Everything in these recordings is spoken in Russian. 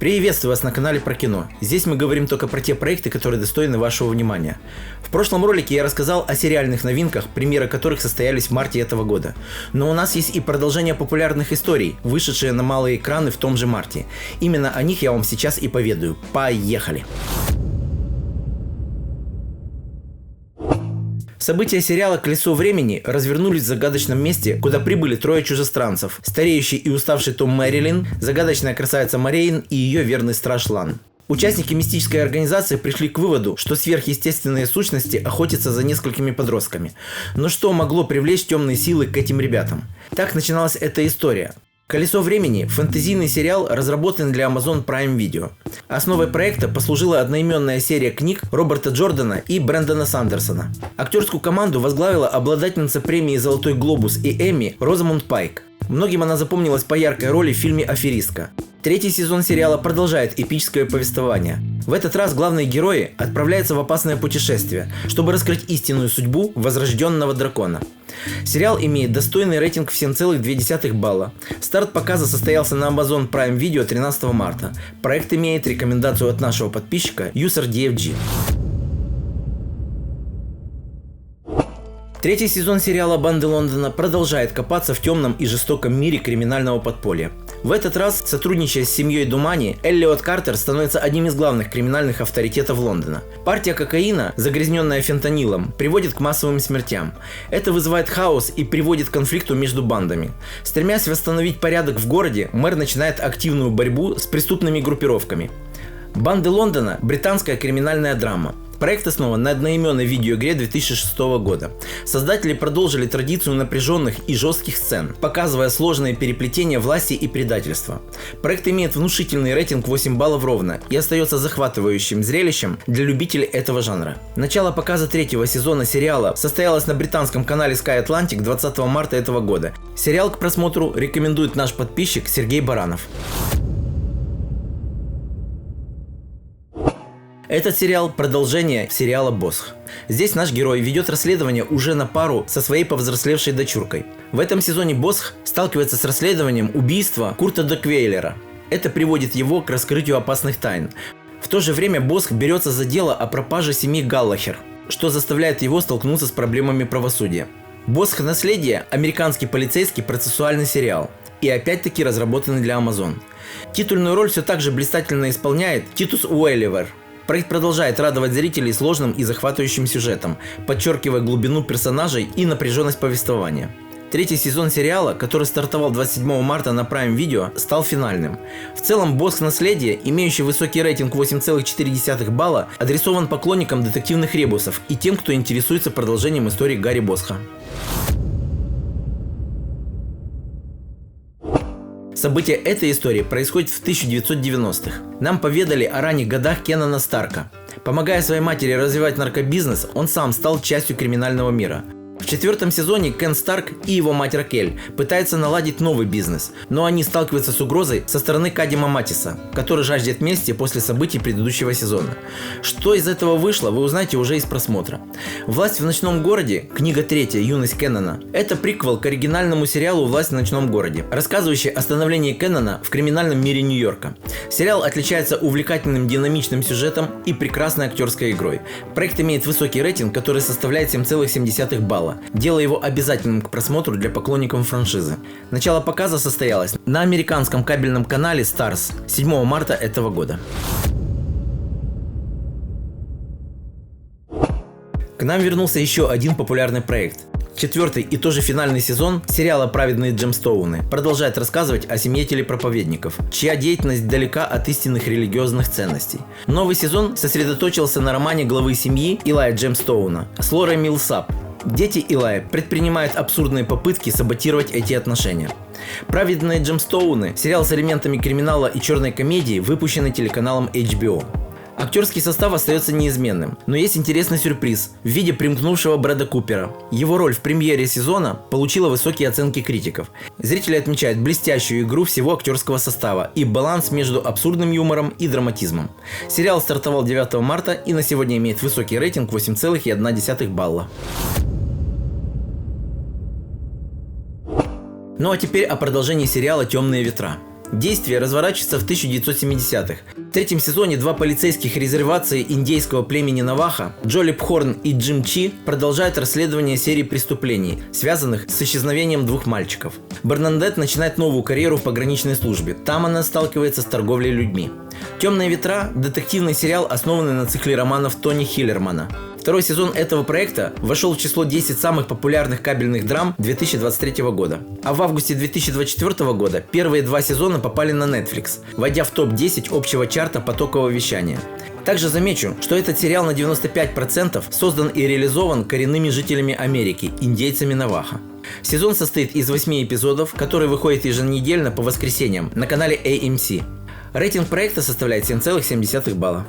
Приветствую вас на канале про кино. Здесь мы говорим только про те проекты, которые достойны вашего внимания. В прошлом ролике я рассказал о сериальных новинках, премьеры которых состоялись в марте этого года. Но у нас есть и продолжение популярных историй, вышедшие на малые экраны в том же марте. Именно о них я вам сейчас и поведаю. Поехали! События сериала «Колесо времени» развернулись в загадочном месте, куда прибыли трое чужестранцев: стареющий и уставший Том Мэрилин, загадочная красавица Морейн и ее верный страж Лан. Участники мистической организации пришли к выводу, что сверхъестественные сущности охотятся за несколькими подростками. Но что могло привлечь темные силы к этим ребятам? Так начиналась эта история. «Колесо времени» – фэнтезийный сериал, разработанный для Amazon Prime Video. Основой проекта послужила одноименная серия книг Роберта Джордана и Брэндона Сандерсона. Актерскую команду возглавила обладательница премии «Золотой глобус» и «Эмми» Розамунд Пайк. Многим она запомнилась по яркой роли в фильме «Аферистка». Третий сезон сериала продолжает эпическое повествование. В этот раз главные герои отправляются в опасное путешествие, чтобы раскрыть истинную судьбу возрожденного дракона. Сериал имеет достойный рейтинг в 7,2 балла. Старт показа состоялся на Amazon Prime Video 13 марта. Проект имеет рекомендацию от нашего подписчика UserDFG. Третий сезон сериала «Банды Лондона» продолжает копаться в темном и жестоком мире криминального подполья. В этот раз, сотрудничая с семьей Думани, Эллиот Картер становится одним из главных криминальных авторитетов Лондона. Партия кокаина, загрязненная фентанилом, приводит к массовым смертям. Это вызывает хаос и приводит к конфликту между бандами. Стремясь восстановить порядок в городе, мэр начинает активную борьбу с преступными группировками. «Банды Лондона» – британская криминальная драма. Проект основан на одноименной видеоигре 2006 года. Создатели продолжили традицию напряженных и жестких сцен, показывая сложные переплетения власти и предательства. Проект имеет внушительный рейтинг 8 баллов ровно и остается захватывающим зрелищем для любителей этого жанра. Начало показа третьего сезона сериала состоялось на британском канале Sky Atlantic 20 марта этого года. Сериал к просмотру рекомендует наш подписчик Сергей Баранов. Этот сериал – продолжение сериала «Босх». Здесь наш герой ведет расследование уже на пару со своей повзрослевшей дочуркой. В этом сезоне Босх сталкивается с расследованием убийства Курта де Квейлера. Это приводит его к раскрытию опасных тайн. В то же время Босх берется за дело о пропаже семьи Галлахер, что заставляет его столкнуться с проблемами правосудия. «Босх. Наследие» – американский полицейский процессуальный сериал. И опять-таки разработанный для Amazon. Титульную роль все так же блистательно исполняет Титус Уэлливер. Проект продолжает радовать зрителей сложным и захватывающим сюжетом, подчеркивая глубину персонажей и напряженность повествования. Третий сезон сериала, который стартовал 27 марта на Prime Video, стал финальным. В целом, «Босх. Наследие», имеющий высокий рейтинг 8,4 балла, адресован поклонникам детективных ребусов и тем, кто интересуется продолжением истории Гарри Босха. События этой истории происходят в 1990-х. Нам поведали о ранних годах Кеннана Старка. Помогая своей матери развивать наркобизнес, он сам стал частью криминального мира. В четвертом сезоне Кен Старк и его мать Ракель пытаются наладить новый бизнес, но они сталкиваются с угрозой со стороны Кадима Матиса, который жаждет мести после событий предыдущего сезона. Что из этого вышло, вы узнаете уже из просмотра. «Власть в ночном городе», книга 3 «Юность Кеннана» – это приквел к оригинальному сериалу «Власть в ночном городе», рассказывающий о становлении Кеннана в криминальном мире Нью-Йорка. Сериал отличается увлекательным динамичным сюжетом и прекрасной актерской игрой. Проект имеет высокий рейтинг, который составляет 7,7 балла. Делая его обязательным к просмотру для поклонников франшизы. Начало показа состоялось на американском кабельном канале Starz 7 марта этого года. К нам вернулся еще один популярный проект. Четвертый и тоже финальный сезон сериала «Праведные Джемстоуны» продолжает рассказывать о семье телепроповедников, чья деятельность далека от истинных религиозных ценностей. Новый сезон сосредоточился на романе главы семьи Илая Джемстоуна с Лорой Милсап. Дети Илая предпринимают абсурдные попытки саботировать эти отношения. «Праведные Джемстоуны» – сериал с элементами криминала и черной комедии, выпущенный телеканалом HBO. Актерский состав остается неизменным, но есть интересный сюрприз в виде примкнувшего Брэда Купера. Его роль в премьере сезона получила высокие оценки критиков. Зрители отмечают блестящую игру всего актерского состава и баланс между абсурдным юмором и драматизмом. Сериал стартовал 9 марта и на сегодня имеет высокий рейтинг 8,1 балла. Ну а теперь о продолжении сериала «Темные ветра». Действие разворачивается в 1970-х. В третьем сезоне два полицейских резервации индейского племени Наваха, Джоли Пхорн и Джим Чи, продолжают расследование серии преступлений, связанных с исчезновением двух мальчиков. Бернадетт начинает новую карьеру в пограничной службе. Там она сталкивается с торговлей людьми. «Темные ветра» – детективный сериал, основанный на цикле романов Тони Хиллермана. Второй сезон этого проекта вошел в число 10 самых популярных кабельных драм 2023 года. А в августе 2024 года первые два сезона попали на Netflix, войдя в топ-10 общего чарта потокового вещания. Также замечу, что этот сериал на 95% создан и реализован коренными жителями Америки, индейцами Наваха. Сезон состоит из 8 эпизодов, которые выходят еженедельно по воскресеньям на канале AMC. Рейтинг проекта составляет 7,7 балла.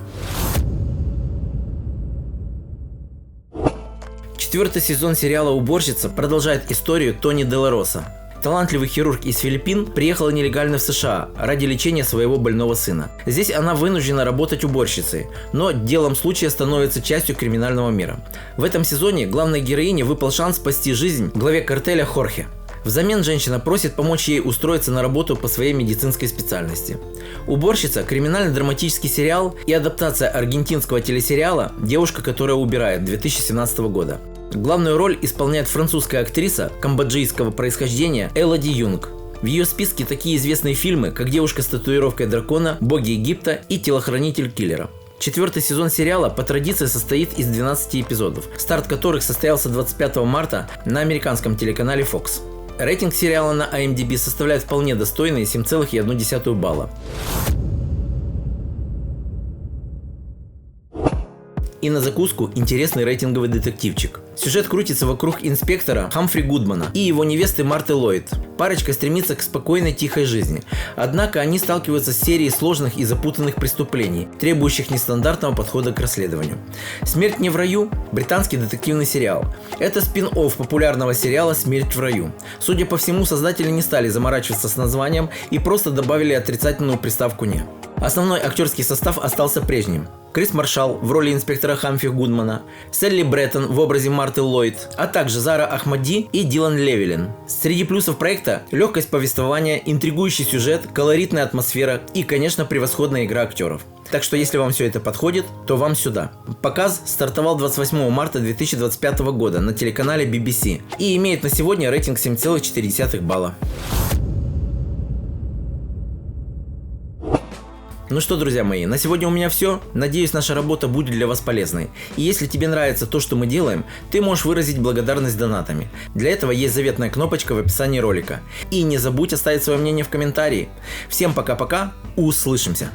Четвертый сезон сериала «Уборщица» продолжает историю Тони Делароса. Талантливый хирург из Филиппин приехала нелегально в США ради лечения своего больного сына. Здесь она вынуждена работать уборщицей, но делом случая становится частью криминального мира. В этом сезоне главной героине выпал шанс спасти жизнь главе картеля Хорхе. Взамен женщина просит помочь ей устроиться на работу по своей медицинской специальности. «Уборщица» – криминально-драматический сериал и адаптация аргентинского телесериала «Девушка, которая убирает» 2017 года. Главную роль исполняет французская актриса камбоджийского происхождения Элоди Юнг. В ее списке такие известные фильмы, как «Девушка с татуировкой дракона», «Боги Египта» и «Телохранитель киллера». Четвертый сезон сериала по традиции состоит из 12 эпизодов, старт которых состоялся 25 марта на американском телеканале Fox. Рейтинг сериала на IMDb составляет вполне достойные 7,1 балла. И на закуску интересный рейтинговый детективчик. Сюжет крутится вокруг инспектора Хамфри Гудмана и его невесты Марты Ллойд. Парочка стремится к спокойной, тихой жизни. Однако они сталкиваются с серией сложных и запутанных преступлений, требующих нестандартного подхода к расследованию. «Смерть не в раю» – британский детективный сериал. Это спин-офф популярного сериала «Смерть в раю». Судя по всему, создатели не стали заморачиваться с названием и просто добавили отрицательную приставку «не». Основной актерский состав остался прежним. Крис Маршалл в роли инспектора Хамфри Гудмана, Селли Бреттон в образе Марты Ллойд, а также Зара Ахмади и Дилан Левилин. Среди плюсов проекта – легкость повествования, интригующий сюжет, колоритная атмосфера и, конечно, превосходная игра актеров. Так что если вам все это подходит, то вам сюда. Показ стартовал 28 марта 2025 года на телеканале BBC и имеет на сегодня рейтинг 7,4 балла. Ну что, друзья мои, на сегодня у меня все. Надеюсь, наша работа будет для вас полезной. И если тебе нравится то, что мы делаем, ты можешь выразить благодарность донатами. Для этого есть заветная кнопочка в описании ролика. И не забудь оставить свое мнение в комментарии. Всем пока-пока, услышимся!